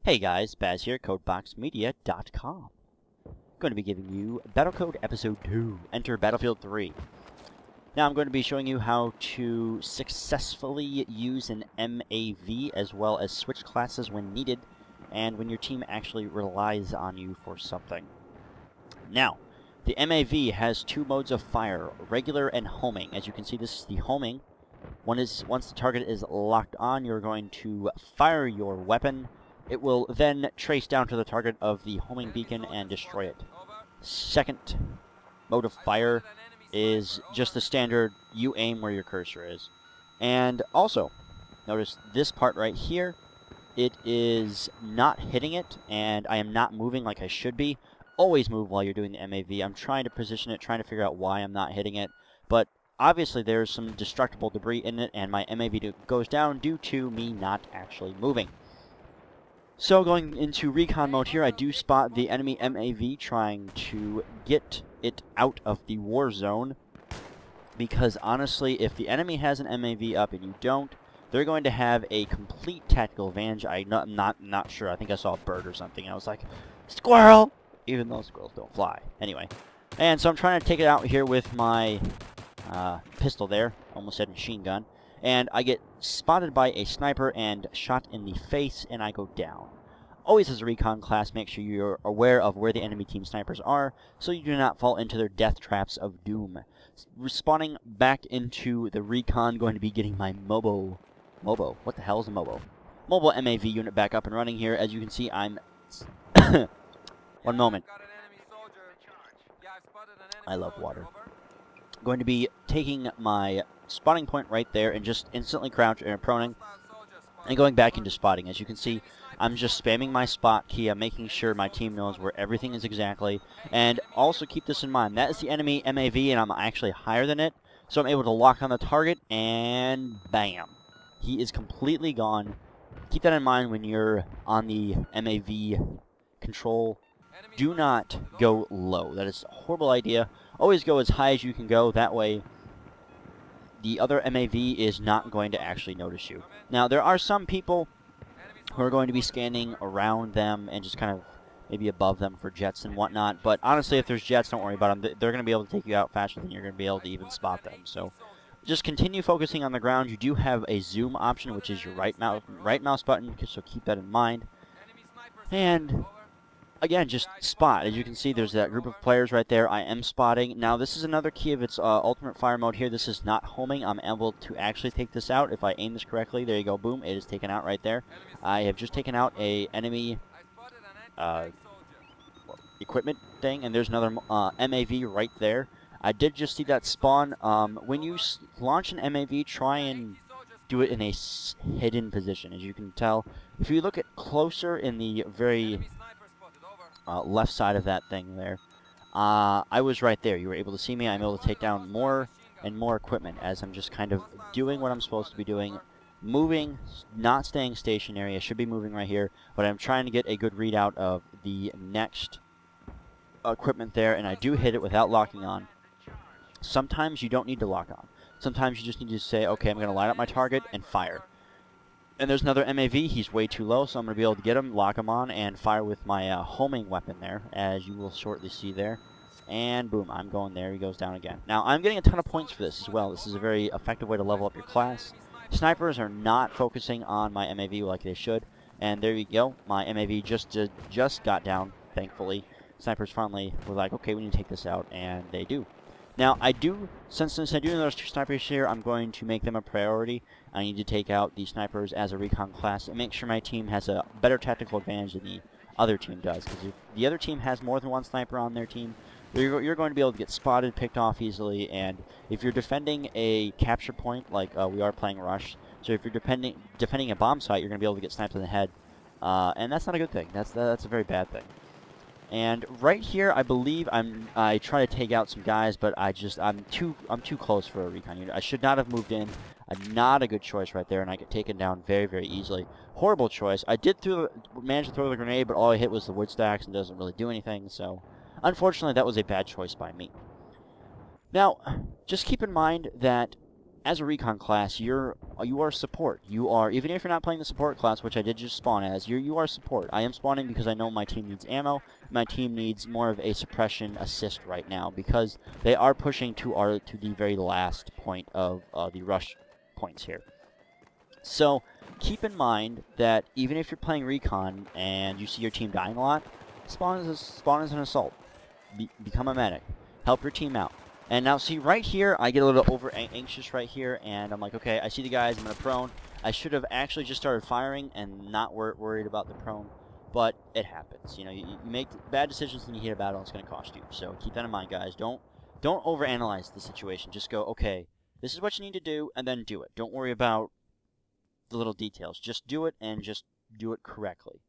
Hey guys, Baz here, CodeBoxMedia.com. Going to be giving you Battlecode Episode 2, Enter Battlefield 3. Now I'm going to be showing you how to successfully use an MAV as well as switch classes when needed and when your team actually relies on you for something. Now, the MAV has two modes of fire, regular and homing. As you can see, this is the homing. Once the target is locked on, you're going to fire your weapon. It will then trace down to the target of the homing beacon and destroy it. Second mode of fire is just the standard, you aim where your cursor is. And also, notice this part right here, it is not hitting it, and I am not moving like I should be. Always move while you're doing the MAV. I'm trying to position it, trying to figure out why I'm not hitting it, but obviously there's some destructible debris in it, and my MAV goes down due to me not actually moving. So going into recon mode here, I do spot the enemy MAV trying to get it out of the war zone. Because honestly, if the enemy has an MAV up and you don't, they're going to have a complete tactical advantage. I'm not sure. I think I saw a bird or something, and I was like, squirrel! Even though squirrels don't fly. Anyway. And so I'm trying to take it out here with my pistol there. Almost said machine gun. And I get spotted by a sniper and shot in the face, and I go down. Always as a recon class, make sure you're aware of where the enemy team snipers are, so you do not fall into their death traps of doom. Respawning back into the recon, going to be getting my Mobo. What the hell is a Mobo? Mobile MAV unit back up and running here. As you can see, I'm... One moment. I love water. Going to be taking my spotting point right there and just instantly crouch and proning and going back into spotting. As you can see, I'm just spamming my spot key. I'm making sure my team knows where everything is exactly. And also keep this in mind, that is the enemy MAV and I'm actually higher than it. So I'm able to lock on the target and bam. He is completely gone. Keep that in mind when you're on the MAV control. Do not go low. That is a horrible idea. Always go as high as you can go. That way the other MAV is not going to actually notice you. Now, there are some people who are going to be scanning around them and just kind of maybe above them for jets and whatnot. But honestly, if there's jets, don't worry about them. They're going to be able to take you out faster than you're going to be able to even spot them. So just continue focusing on the ground. You do have a zoom option, which is your right mouse button, so keep that in mind. And again, just spot. As you can see, there's that group of players right there. I am spotting. Now, this is another key of its ultimate fire mode here. This is not homing. I'm able to actually take this out. If I aim this correctly, there you go. Boom. It is taken out right there. I have just taken out a enemy equipment thing, and there's another MAV right there. I did just see that spawn. When you launch an MAV, try and do it in a hidden position. As you can tell, if you look at closer in the very left side of that thing there, I was right there. You were able to see me. I'm able to take down more and more equipment as I'm just kind of doing what I'm supposed to be doing. Moving, not staying stationary. I should be moving right here, but I'm trying to get a good readout of the next equipment there, and I do hit it without locking on. Sometimes you don't need to lock on. Sometimes you just need to say, okay, I'm going to line up my target and fire. And there's another MAV. He's way too low, so I'm going to be able to get him, lock him on, and fire with my homing weapon there, as you will shortly see there. And boom, I'm going there. He goes down again. Now, I'm getting a ton of points for this as well. This is a very effective way to level up your class. Snipers are not focusing on my MAV like they should. And there you go. My MAV just got down, thankfully. Snipers finally were like, okay, we need to take this out, and they do. Now, since I do know there's two snipers here, I'm going to make them a priority. I need to take out the snipers as a recon class and make sure my team has a better tactical advantage than the other team does. Because if the other team has more than one sniper on their team, you're going to be able to get spotted, picked off easily. And if you're defending a capture point, like we are playing Rush, so if you're defending a bomb site, you're going to be able to get sniped in the head. And that's not a good thing. That's a very bad thing. And right here, I believe I try to take out some guys, but I'm too close for a recon unit. I should not have moved in. Not a good choice right there, and I get taken down very, very easily. Horrible choice. I did manage to throw the grenade, but all I hit was the wood stacks and doesn't really do anything. So, unfortunately, that was a bad choice by me. Now, just keep in mind that as a recon class, you are support. You are, even if you're not playing the support class, which I did just spawn as, you are support. I am spawning because I know my team needs ammo. My team needs more of a suppression assist right now because they are pushing to the very last point of the rush points here. So keep in mind that even if you're playing recon and you see your team dying a lot, spawn as an assault. Become a medic. Help your team out. And now, see, right here, I get a little over anxious right here, and I'm like, okay, I see the guys, I'm going to prone. I should have actually just started firing and not worried about the prone, but it happens. You know, you make bad decisions and you hit a battle, and it's going to cost you. So keep that in mind, guys. Don't overanalyze the situation. Just go, okay, this is what you need to do, and then do it. Don't worry about the little details. Just do it, and just do it correctly.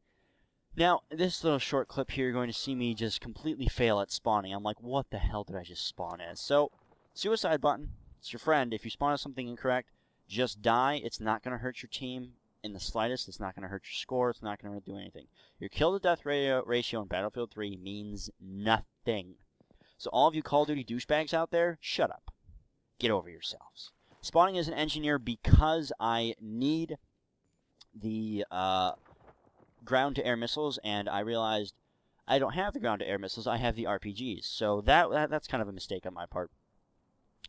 Now, this little short clip here, you're going to see me just completely fail at spawning. I'm like, what the hell did I just spawn as? So, suicide button, it's your friend. If you spawn as something incorrect, just die. It's not going to hurt your team in the slightest. It's not going to hurt your score. It's not going to do anything. Your kill-to-death ratio in Battlefield 3 means nothing. So all of you Call of Duty douchebags out there, shut up. Get over yourselves. Spawning as an engineer because I need the ground-to-air missiles, and I realized I don't have the ground-to-air missiles, I have the RPGs. So that's kind of a mistake on my part.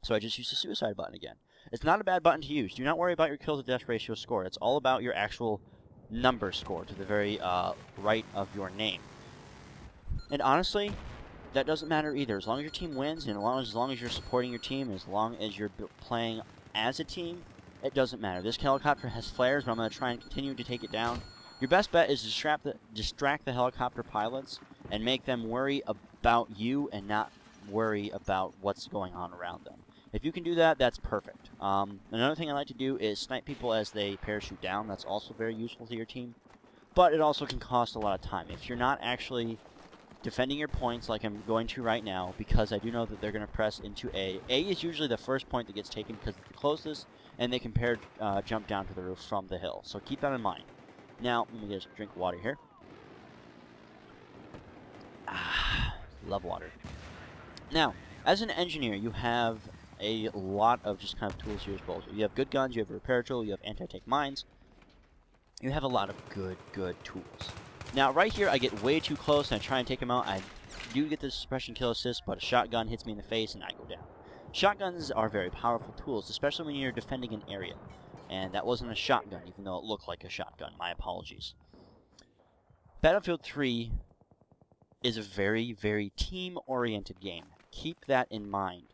So I just used the suicide button again. It's not a bad button to use. Do not worry about your kill-to-death ratio score. It's all about your actual number score to the very right of your name. And honestly, that doesn't matter either. As long as your team wins, and as long as you're supporting your team, as long as you're playing as a team, it doesn't matter. This helicopter has flares, but I'm going to try and continue to take it down. Your best bet is to distract the helicopter pilots and make them worry about you and not worry about what's going on around them. If you can do that, that's perfect. Another thing I like to do is snipe people as they parachute down. That's also very useful to your team. But it also can cost a lot of time. If you're not actually defending your points like I'm going to right now, because I do know that they're going to press into A. A is usually the first point that gets taken because it's the closest, and they can jump down to the roof from the hill. So keep that in mind. Now, let me get a drink of water here. Love water. Now, as an engineer, you have a lot of just kind of tools to your disposal. You have good guns, you have a repair tool, you have anti-tank mines. You have a lot of good tools. Now, right here, I get way too close, and I try and take him out. I do get the suppression kill assist, but a shotgun hits me in the face, and I go down. Shotguns are very powerful tools, especially when you're defending an area. And that wasn't a shotgun, even though it looked like a shotgun. My apologies. Battlefield 3 is a very, very team-oriented game. Keep that in mind.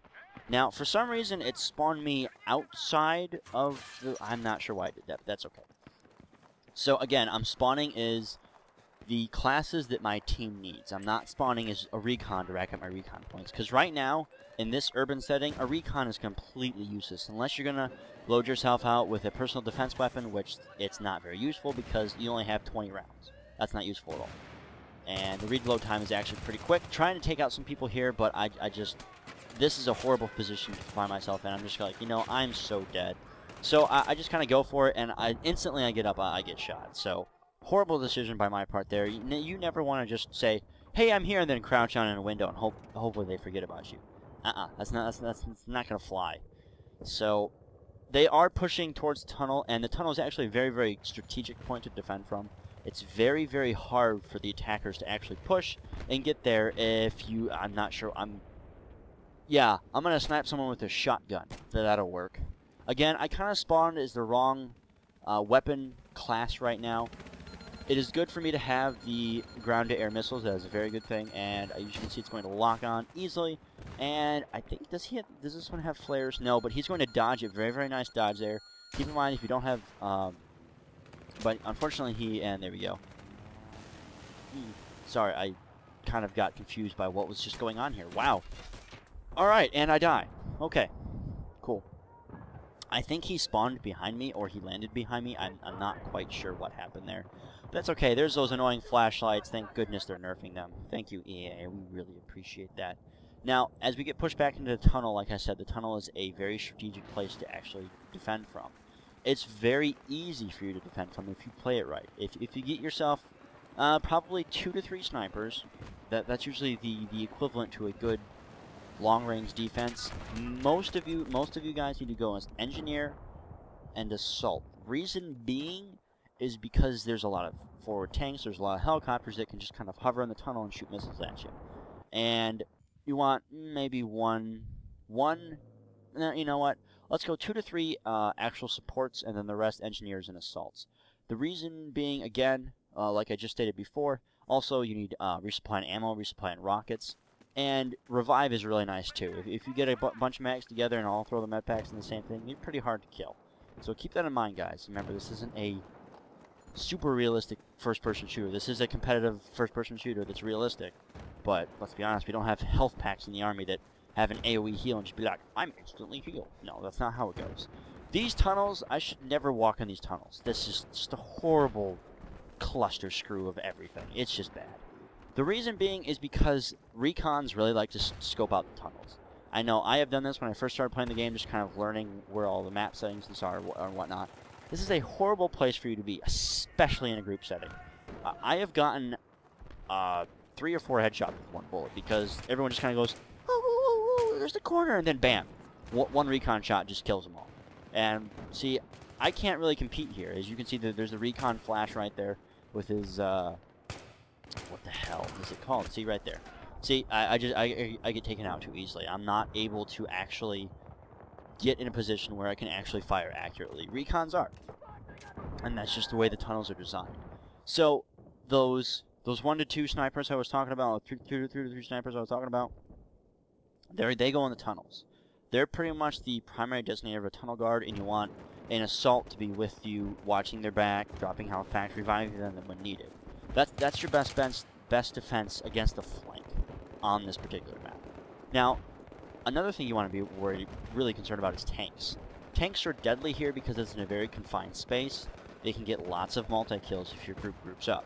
Now, for some reason, it spawned me outside of the... I'm not sure why I did that, but that's okay. So, again, I'm spawning as the classes that my team needs. I'm not spawning as a recon to rack up my recon points. Because right now, in this urban setting, a recon is completely useless. Unless you're going to load yourself out with a personal defense weapon, which it's not very useful because you only have 20 rounds. That's not useful at all. And the reload time is actually pretty quick. Trying to take out some people here, but I just... This is a horrible position to find myself in. I'm just like, you know, I'm so dead. So I just kind of go for it, and instantly I get up, I get shot. So, horrible decision by my part there. You never want to just say, hey, I'm here, and then crouch down in a window and hopefully they forget about you. That's not going to fly. So... They are pushing towards the tunnel, and the tunnel is actually a very, very strategic point to defend from. It's very, very hard for the attackers to actually push and get there if you... I'm not sure. Yeah, I'm going to snipe someone with a shotgun. That'll work. Again, I kind of spawned as the wrong weapon class right now. It is good for me to have the ground-to-air missiles. That is a very good thing, and as you can see, it's going to lock on easily. And I think, does this one have flares? No, but he's going to dodge it. Very, very nice dodge there. Keep in mind, if you don't have, but unfortunately and there we go. Sorry, I kind of got confused by what was just going on here. Wow. Alright, and I die. Okay, cool. I think he spawned behind me, or he landed behind me. I'm not quite sure what happened there. But that's okay. There's those annoying flashlights. Thank goodness they're nerfing them. Thank you, EA. We really appreciate that. Now, as we get pushed back into the tunnel, like I said, the tunnel is a very strategic place to actually defend from. It's very easy for you to defend from if you play it right. If you get yourself probably 2 to 3 snipers, that's usually the equivalent to a good long-range defense, most of you guys need to go as engineer and assault. Reason being is because there's a lot of forward tanks, there's a lot of helicopters that can just kind of hover in the tunnel and shoot missiles at you. And you want maybe one, you know what? Let's go 2 to 3 actual supports, and then the rest engineers and assaults. The reason being, again, like I just stated before, also you need resupplying ammo, resupplying rockets, and revive is really nice too. If you get a bunch of mags together and all throw the med packs in the same thing, you're pretty hard to kill. So keep that in mind, guys. Remember, this isn't a super realistic first-person shooter. This is a competitive first-person shooter that's realistic. But let's be honest, we don't have health packs in the army that have an AoE heal and just be like, I'm instantly healed. No, that's not how it goes. These tunnels, I should never walk in these tunnels. This is just a horrible cluster screw of everything. It's just bad. The reason being is because recons really like to scope out the tunnels. I know I have done this when I first started playing the game, just kind of learning where all the map settings are and whatnot. This is a horrible place for you to be, especially in a group setting. I have gotten 3 or 4 headshots with one bullet because everyone just kind of goes, oh, there's the corner, and then bam, one recon shot just kills them all. And see, I can't really compete here. As you can see, there's a recon flash right there with his, what the hell is it called? See, right there. See, I get taken out too easily. I'm not able to actually get in a position where I can actually fire accurately. Recons are. And that's just the way the tunnels are designed. So, those 1 to 2 snipers I was talking about, 2 to 3 snipers I was talking about, they go in the tunnels. They're pretty much the primary designator of a tunnel guard, and you want an assault to be with you, watching their back, dropping health packs, reviving them when needed. That's your best defense against the flank on this particular map. Now, another thing you want to be really concerned about is tanks. Tanks are deadly here because it's in a very confined space. They can get lots of multi-kills if your group groups up.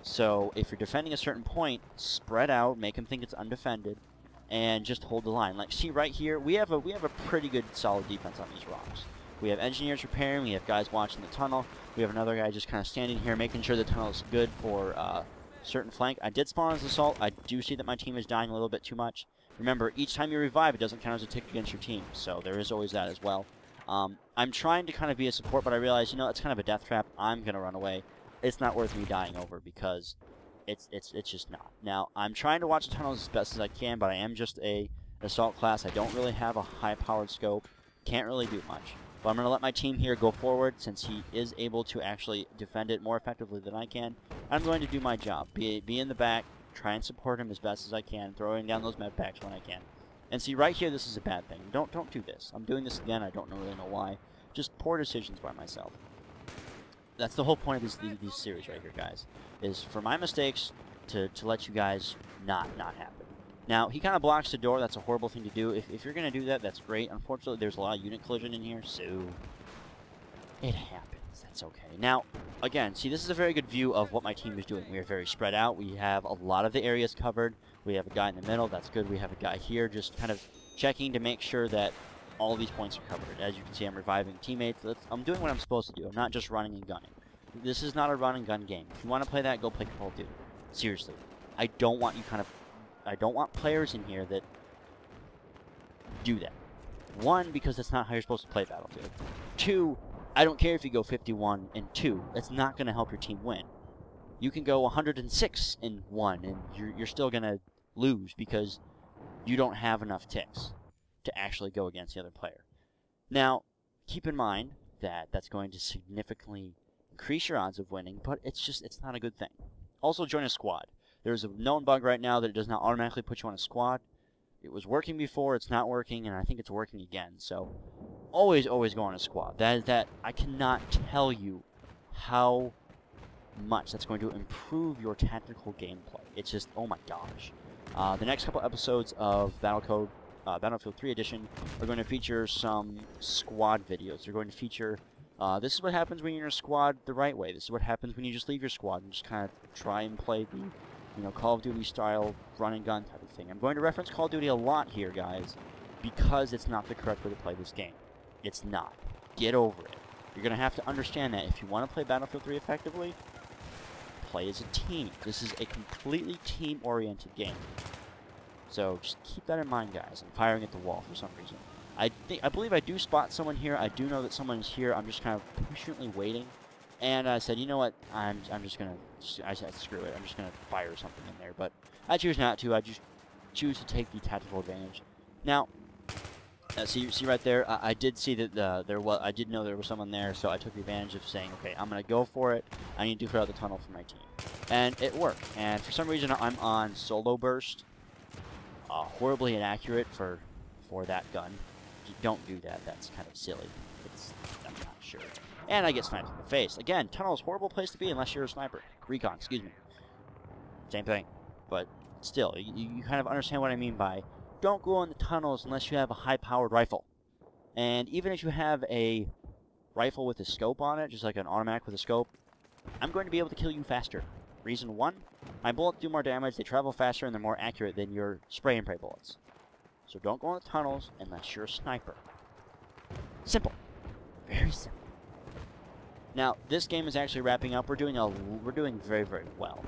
So if you're defending a certain point, spread out, make them think it's undefended, and just hold the line. Like, see right here, we have a pretty good solid defense on these rocks. We have engineers repairing, we have guys watching the tunnel, we have another guy just kind of standing here making sure the tunnel is good for certain flank. I did spawn as assault. I do see that my team is dying a little bit too much. Remember, each time you revive, it doesn't count as a tick against your team, so there is always that as well. I'm trying to kind of be a support, but I realize, you know, it's kind of a death trap. I'm going to run away. It's not worth me dying over because it's just not. Now, I'm trying to watch the tunnels as best as I can, but I am just an assault class. I don't really have a high-powered scope. Can't really do much. But I'm going to let my team here go forward since he is able to actually defend it more effectively than I can. I'm going to do my job. Be in the back, try and support him as best as I can, throwing down those med packs when I can. And see, right here, this is a bad thing. Don't do this. I'm doing this again. I don't really know why. Just poor decisions by myself. That's the whole point of these series right here, guys, is for my mistakes to let you guys not happen. Now, he kind of blocks the door. That's a horrible thing to do. If you're going to do that, that's great. Unfortunately, there's a lot of unit collision in here, so it happens. That's okay. Now, again, see, this is a very good view of what my team is doing. We are very spread out. We have a lot of the areas covered. We have a guy in the middle. That's good. We have a guy here just kind of checking to make sure that all these points are covered. As you can see, I'm reviving teammates. I'm doing what I'm supposed to do. I'm not just running and gunning. This is not a run and gun game. If you want to play that, go play Call of Duty. Seriously. I don't want players in here that do that. 1, because that's not how you're supposed to play Battlefield. 2, I don't care if you go 51 and 2. That's not going to help your team win. You can go 106 and 1, and you're still going to lose because you don't have enough ticks to actually go against the other player. Now, keep in mind that that's going to significantly increase your odds of winning, but it's not a good thing. Also, join a squad. There's a known bug right now that it does not automatically put you on a squad. It was working before, it's not working, and I think it's working again. So, always go on a squad. That I cannot tell you how much that's going to improve your tactical gameplay. It's just, oh my gosh. The next couple episodes of Battlefield 3 Edition are going to feature some squad videos. They're going to feature, this is what happens when you're in a squad the right way. This is what happens when you just leave your squad and just kind of try and play the, Call of Duty style run and gun type of thing. I'm going to reference Call of Duty a lot here, guys, because it's not the correct way to play this game. It's not. Get over it. You're going to have to understand that if you want to play Battlefield 3 effectively, play as a team. This is a completely team-oriented game. So just keep that in mind, guys. I'm firing at the wall for some reason. I believe I do spot someone here. I do know that someone is here. I'm just kind of patiently waiting. And I said, you know what? I'm just gonna. I said, screw it. I'm just gonna fire something in there. But I choose not to. I just choose to take the tactical advantage. Now, see right there. I did see that I did know there was someone there, so I took the advantage of saying, okay, I'm gonna go for it. I need to clear out the tunnel for my team, and it worked. And for some reason, I'm on solo burst. Horribly inaccurate for that gun. Don't do that. That's kind of silly. I'm not sure. And I get sniped in the face. Again, tunnel is a horrible place to be unless you're a sniper. Recon, excuse me. Same thing. But still, you kind of understand what I mean by don't go in the tunnels unless you have a high-powered rifle. And even if you have a rifle with a scope on it, just like an automatic with a scope, I'm going to be able to kill you faster. Reason one, my bullets do more damage, they travel faster, and they're more accurate than your spray and pray bullets. So don't go in the tunnels unless you're a sniper. Simple. Very simple. Now, this game is actually wrapping up. We're doing very, very well.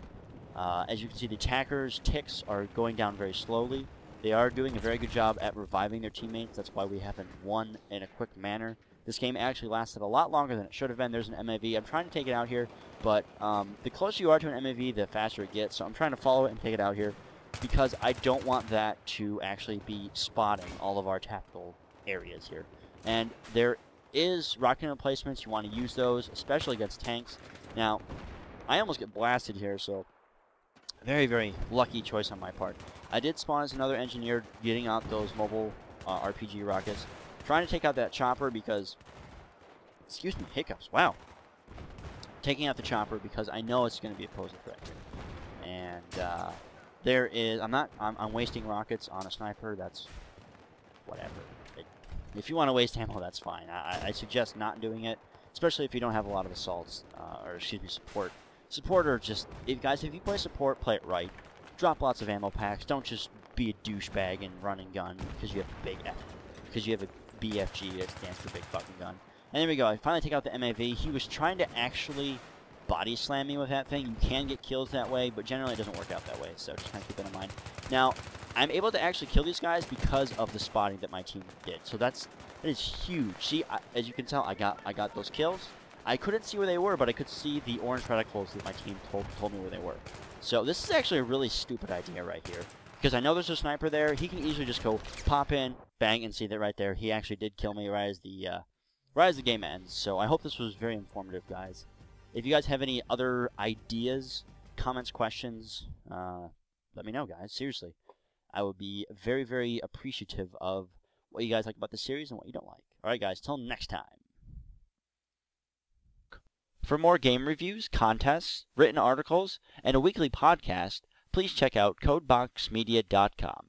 As you can see, the attackers' ticks are going down very slowly. They are doing a very good job at reviving their teammates. That's why we haven't won in a quick manner. This game actually lasted a lot longer than it should have been. There's an MAV. I'm trying to take it out here, but the closer you are to an MAV, the faster it gets. So I'm trying to follow it and take it out here because I don't want that to actually be spotting all of our tactical areas here. And there is rocket emplacements. You want to use those, especially against tanks. Now, I almost get blasted here, so very, very lucky choice on my part. I did spawn as another engineer getting out those mobile RPG rockets. Trying to take out that chopper because, excuse me, hiccups, wow. Taking out the chopper because I know it's going to be a posing threat here. And there is, I'm wasting rockets on a sniper, that's whatever. If you want to waste ammo, that's fine. I suggest not doing it, especially if you don't have a lot of assaults, or excuse me, support. Support are just, guys, if you play support, play it right. Drop lots of ammo packs, don't just be a douchebag and run and gun because you have a big F, because you have a BFG, that stands for big fucking gun. And there we go, I finally take out the MAV. He was trying to actually body slam me with that thing. You can get kills that way, but generally it doesn't work out that way, so just kind of keep that in mind. Now, I'm able to actually kill these guys because of the spotting that my team did. So that is huge. See, as you can tell, I got those kills. I couldn't see where they were, but I could see the orange reticles that my team told me where they were. So this is actually a really stupid idea right here. Because I know there's a sniper there. He can easily just go pop in, bang, and see that right there. He actually did kill me right as the game ends. So I hope this was very informative, guys. If you guys have any other ideas, comments, questions, let me know, guys. Seriously. I would be very, very appreciative of what you guys like about the series and what you don't like. Alright, guys. Till next time. For more game reviews, contests, written articles, and a weekly podcast, please check out CodeBoxMedia.com.